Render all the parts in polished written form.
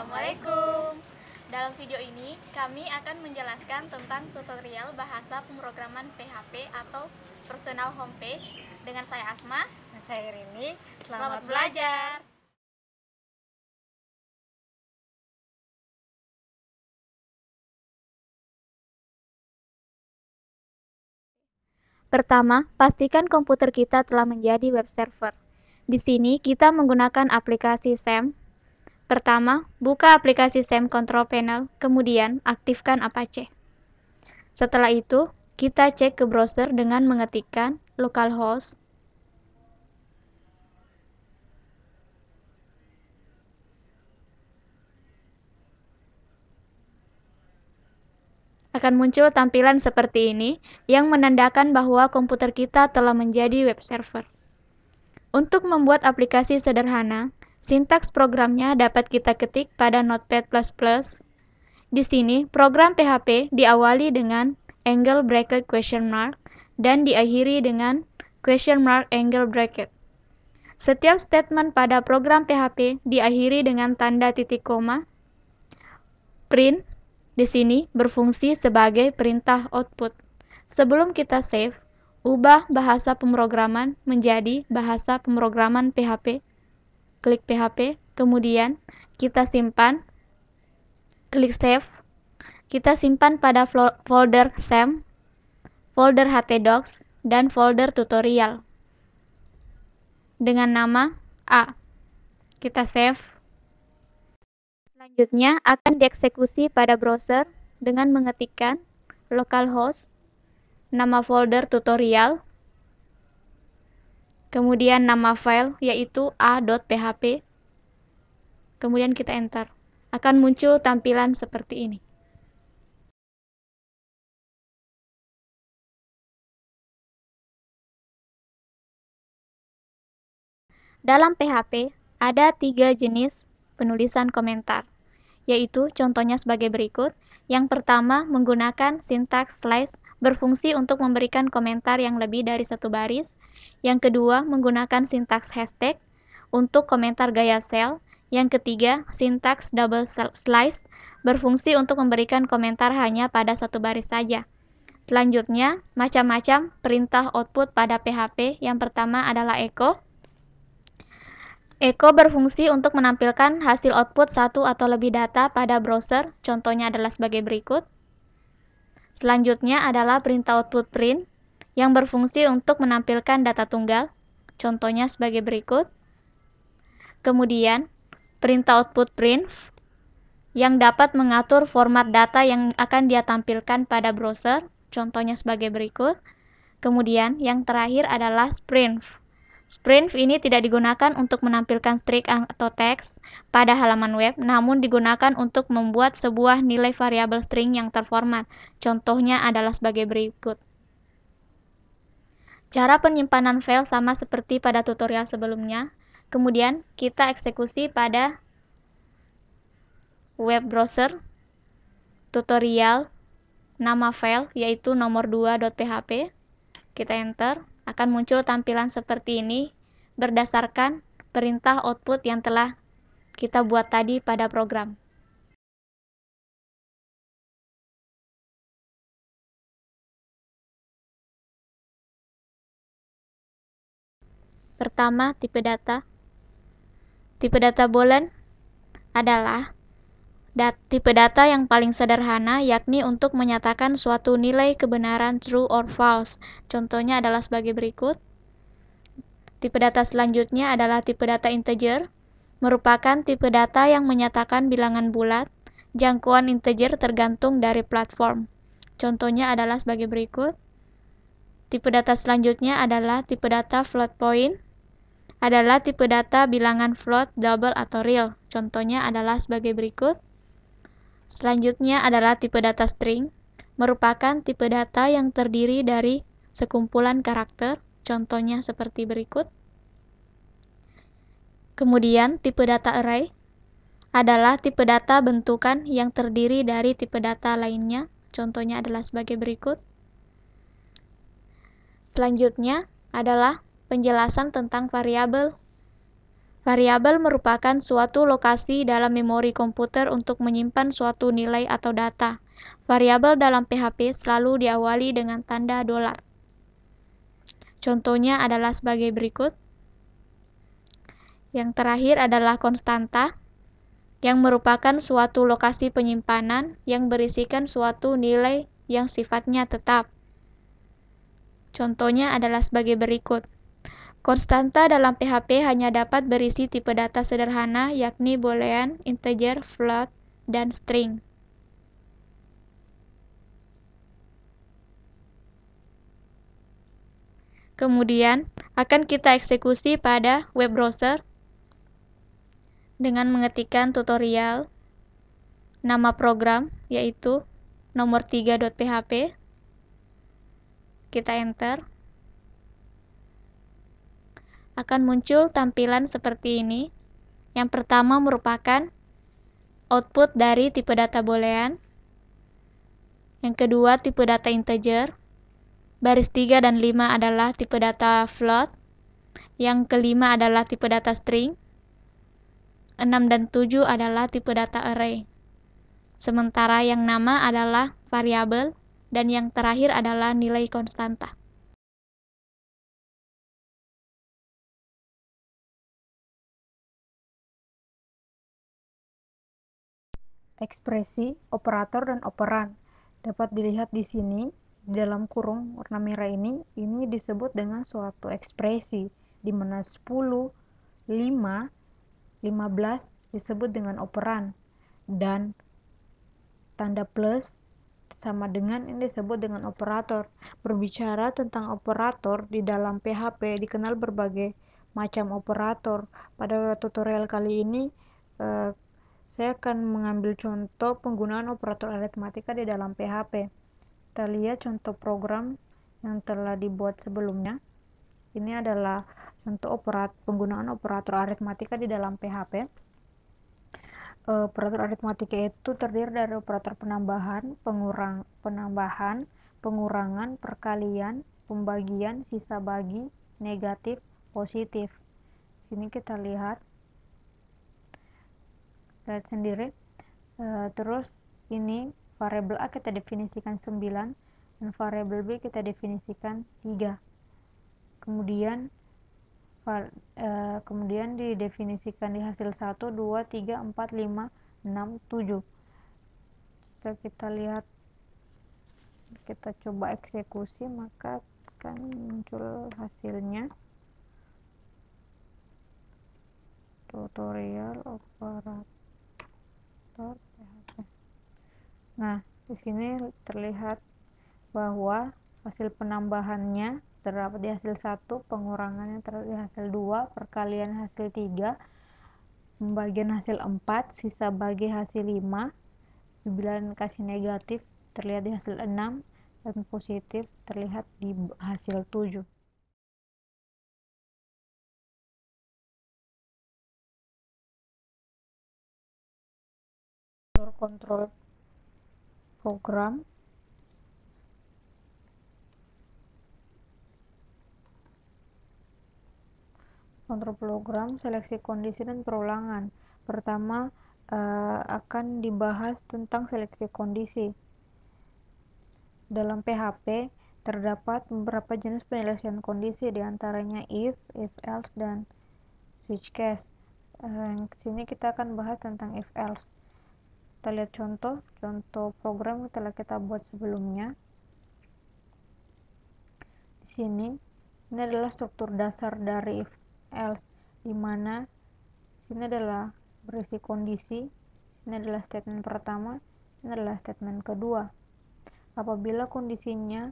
Assalamualaikum. Dalam video ini, kami akan menjelaskan tentang tutorial bahasa pemrograman PHP atau Personal Homepage dengan saya Asma. Dan saya Rini. Selamat belajar. Pertama, pastikan komputer kita telah menjadi web server. Di sini kita menggunakan aplikasi SAM. Pertama, buka aplikasi SAM Control Panel, kemudian aktifkan Apache. Setelah itu, kita cek ke browser dengan mengetikkan localhost akan muncul tampilan seperti ini yang menandakan bahwa komputer kita telah menjadi web server. Untuk membuat aplikasi sederhana, sintaks programnya dapat kita ketik pada Notepad++. Di sini, program PHP diawali dengan angle bracket question mark dan diakhiri dengan question mark angle bracket. Setiap statement pada program PHP diakhiri dengan tanda titik koma. Print di sini berfungsi sebagai perintah output. Sebelum kita save, ubah bahasa pemrograman menjadi bahasa pemrograman PHP. Klik PHP, kemudian kita simpan. Klik save. Kita simpan pada folder SAM, folder htdocs, dan folder tutorial dengan nama A. Kita save. Selanjutnya akan dieksekusi pada browser dengan mengetikkan localhost, nama folder tutorial, kemudian nama file yaitu a.php, kemudian kita enter. Akan muncul tampilan seperti ini. Dalam PHP, ada 3 jenis penulisan komentar, yaitu contohnya sebagai berikut. Yang pertama, menggunakan sintaks slash berfungsi untuk memberikan komentar yang lebih dari satu baris. Yang kedua, menggunakan sintaks hashtag untuk komentar gaya sel. Yang ketiga, sintaks double slash berfungsi untuk memberikan komentar hanya pada satu baris saja. Selanjutnya, macam-macam perintah output pada PHP. Yang pertama adalah echo. Echo berfungsi untuk menampilkan hasil output satu atau lebih data pada browser, contohnya adalah sebagai berikut. Selanjutnya adalah perintah output print, yang berfungsi untuk menampilkan data tunggal, contohnya sebagai berikut. Kemudian, perintah output print, yang dapat mengatur format data yang akan dia tampilkan pada browser, contohnya sebagai berikut. Kemudian, yang terakhir adalah sprint. Sprint ini tidak digunakan untuk menampilkan string atau teks pada halaman web, namun digunakan untuk membuat sebuah nilai variabel string yang terformat. Contohnya adalah sebagai berikut. Cara penyimpanan file sama seperti pada tutorial sebelumnya. Kemudian kita eksekusi pada web browser, tutorial, nama file yaitu nomor2.php. Kita enter. Akan muncul tampilan seperti ini berdasarkan perintah output yang telah kita buat tadi pada program. Pertama, tipe data. Tipe data boolean adalah tipe data yang paling sederhana, yakni untuk menyatakan suatu nilai kebenaran true or false. Contohnya adalah sebagai berikut. Tipe data selanjutnya adalah tipe data integer, merupakan tipe data yang menyatakan bilangan bulat. Jangkauan integer tergantung dari platform. Contohnya adalah sebagai berikut. Tipe data selanjutnya adalah tipe data float point, adalah tipe data bilangan float, double, atau real. Contohnya adalah sebagai berikut. Selanjutnya adalah tipe data string, merupakan tipe data yang terdiri dari sekumpulan karakter. Contohnya seperti berikut. Kemudian tipe data array adalah tipe data bentukan yang terdiri dari tipe data lainnya. Contohnya adalah sebagai berikut. Selanjutnya adalah penjelasan tentang variabel. Variabel merupakan suatu lokasi dalam memori komputer untuk menyimpan suatu nilai atau data. Variabel dalam PHP selalu diawali dengan tanda $. Contohnya adalah sebagai berikut. Yang terakhir adalah konstanta, yang merupakan suatu lokasi penyimpanan yang berisikan suatu nilai yang sifatnya tetap. Contohnya adalah sebagai berikut. Konstanta dalam PHP hanya dapat berisi tipe data sederhana, yakni boolean, integer, float, dan string. Kemudian, akan kita eksekusi pada web browser dengan mengetikkan tutorial, nama program, yaitu nomor3.php. Kita enter. Akan muncul tampilan seperti ini. Yang pertama merupakan output dari tipe data boolean. Yang kedua tipe data integer. Baris 3 dan 5 adalah tipe data float. Yang kelima adalah tipe data string. 6 dan 7 adalah tipe data array. Sementara yang nama adalah variabel dan yang terakhir adalah nilai konstanta. Ekspresi, operator, dan operan dapat dilihat di sini. Di dalam kurung warna merah ini disebut dengan suatu ekspresi, di mana 10, 5, 15 disebut dengan operan, dan tanda plus sama dengan ini disebut dengan operator. Berbicara tentang operator di dalam PHP, dikenal berbagai macam operator. Pada tutorial kali ini saya akan mengambil contoh penggunaan operator aritmatika di dalam PHP. Kita lihat contoh program yang telah dibuat sebelumnya. Ini adalah contoh penggunaan operator aritmatika di dalam PHP. Operator aritmatika itu terdiri dari operator penambahan, pengurangan, perkalian, pembagian, sisa bagi, negatif, positif. Sini kita lihat sendiri. Terus ini variabel A kita definisikan 9 dan variabel B kita definisikan 3. Kemudian didefinisikan di hasil 1, 2, 3, 4, 5, 6, 7. Jika kita lihat, kita coba eksekusi, maka akan muncul hasilnya. Tutorial operator PHP. Nah, di sini terlihat bahwa hasil penambahannya terdapat di hasil 1, pengurangannya terdapat di hasil 2, perkalian hasil 3, pembagian hasil 4, sisa bagi hasil 5, bilangan kasih negatif terlihat di hasil 6, dan positif terlihat di hasil 7. Kontrol program. Kontrol program, seleksi kondisi dan perulangan. Pertama akan dibahas tentang seleksi kondisi. Dalam PHP terdapat beberapa jenis penyelesaian kondisi, diantaranya if else, dan switch case. Sini kita akan bahas tentang if else. Kita lihat contoh program yang telah kita buat sebelumnya. Di sini ini adalah struktur dasar dari if else, di mana sini adalah berisi kondisi, ini adalah statement pertama, ini adalah statement kedua. Apabila kondisinya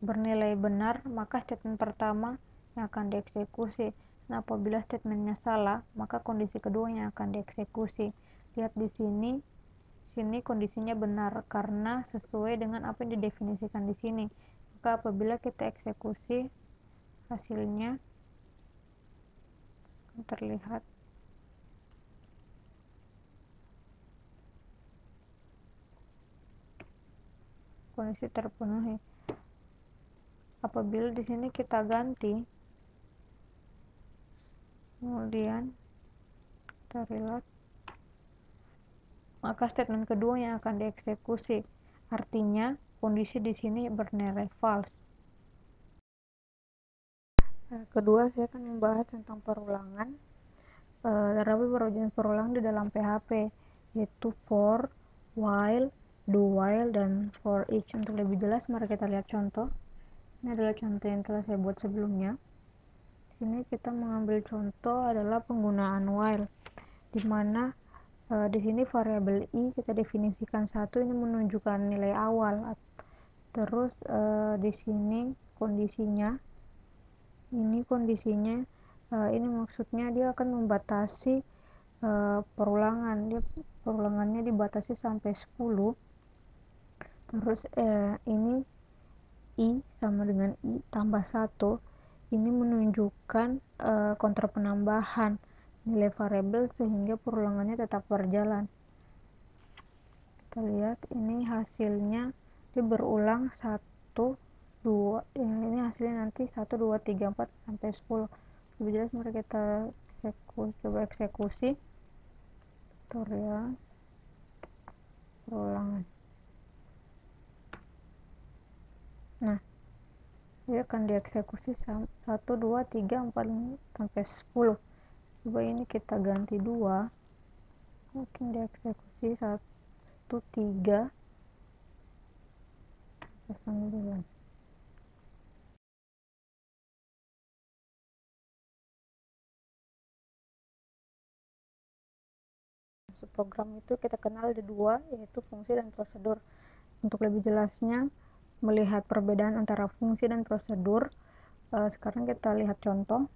bernilai benar, maka statement pertama yang akan dieksekusi. Nah, apabila statementnya salah, maka kondisi kedua yang akan dieksekusi. Lihat di sini kondisinya benar karena sesuai dengan apa yang didefinisikan di sini. Maka apabila kita eksekusi, hasilnya terlihat kondisi terpenuhi. Apabila di sini kita ganti Kemudian kita lihat, maka statement kedua yang akan dieksekusi. Artinya kondisi di sini bernilai false. Kedua, saya akan membahas tentang perulangan. Terdapat beberapa jenis perulangan di dalam PHP, yaitu for, while, do while, dan for each. Untuk lebih jelas, mari kita lihat contoh. Ini adalah contoh yang telah saya buat sebelumnya. Sini kita mengambil contoh adalah penggunaan while, di mana di sini variabel i kita definisikan 1, ini menunjukkan nilai awal. Terus di sini kondisinya, ini maksudnya dia akan membatasi perulangan. Perulangannya dibatasi sampai 10. Terus ini i sama dengan i tambah 1, ini menunjukkan kontra penambahan nilai variabel sehingga perulangannya tetap berjalan. Kita lihat ini hasilnya, dia berulang 1, 2, ini hasilnya nanti 1, 2, 3, 4 sampai 10. Lebih jelas mari kita coba eksekusi tutorial perulangan. Nah, dia akan dieksekusi 1, 2, 3, 4, 5 sampai 10. Coba ini kita ganti 2, mungkin dieksekusi 1, 3 sampai 9. Program itu kita kenal ada 2, yaitu fungsi dan prosedur. Untuk lebih jelasnya melihat perbedaan antara fungsi dan prosedur, sekarang kita lihat contoh.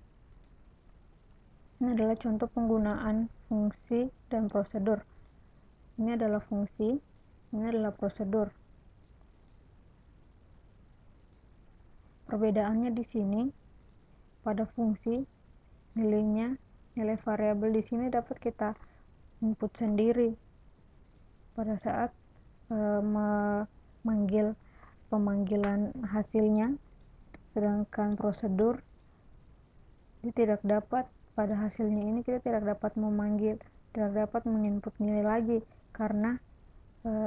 Ini adalah contoh penggunaan fungsi dan prosedur. Ini adalah fungsi, ini adalah prosedur. Perbedaannya di sini, pada fungsi nilai variabel di sini dapat kita input sendiri pada saat memanggil pemanggilan hasilnya, sedangkan prosedur dia tidak dapat. Pada hasilnya ini kita tidak dapat tidak dapat menginput nilai lagi karena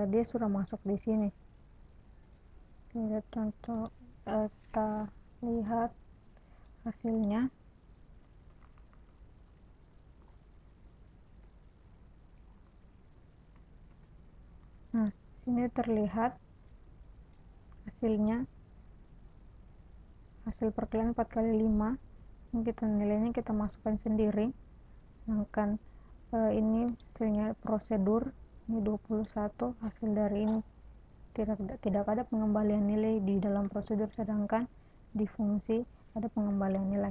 dia sudah masuk di sini. Lihat contoh, kita lihat hasilnya. Nah, sini terlihat hasilnya, hasil perkalian 4 kali 5. Ini nilainya kita masukkan sendiri, sedangkan ini hasilnya prosedur, ini 21. Hasil dari ini tidak ada pengembalian nilai di dalam prosedur, sedangkan di fungsi ada pengembalian nilai.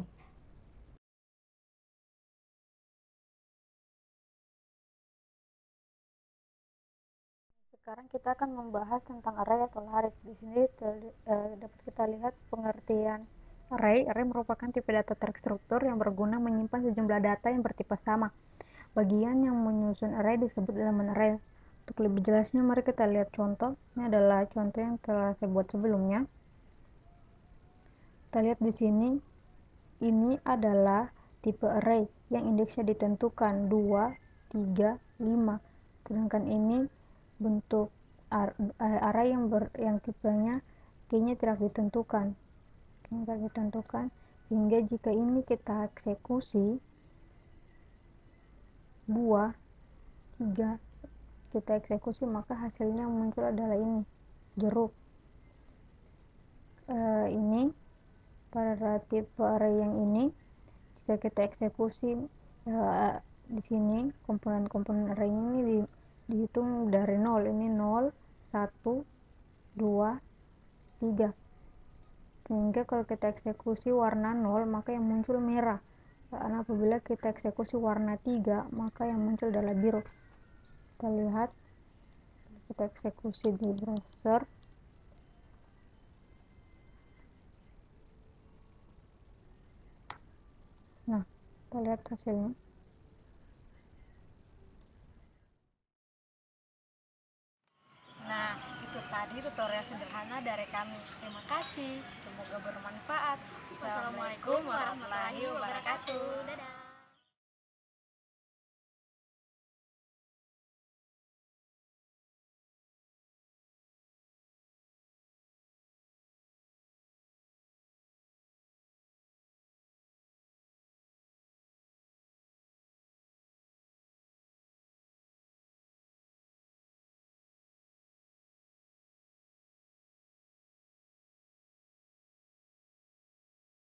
Sekarang kita akan membahas tentang array atau larik. Di sini dapat kita lihat pengertian array. Array merupakan tipe data terstruktur yang berguna menyimpan sejumlah data yang bertipe sama. Bagian yang menyusun array disebut elemen array. Untuk lebih jelasnya mari kita lihat contoh. Ini adalah contoh yang telah saya buat sebelumnya. Kita lihat di sini, ini adalah tipe array yang indeksnya ditentukan 2, 3, 5. Sedangkan ini bentuk array yang tipenya key-nya tidak ditentukan. Sehingga jika ini kita eksekusi 2, 3, kita eksekusi, maka hasilnya muncul adalah ini, jeruk. Ini pada tipe array yang ini, jika kita eksekusi di sini komponen-komponen array ini dihitung dari 0. Ini 0, 1, 2, 3. Sehingga kalau kita eksekusi warna 0, maka yang muncul merah. Dan apabila kita eksekusi warna 3, maka yang muncul adalah biru. Kita lihat, kita eksekusi di browser. Nah, kita lihat hasilnya. Nah, itu tadi tutorial sederhana dari kami. Terima kasih, semoga bermanfaat. Wassalamualaikum warahmatullahi wabarakatuh. Dadah.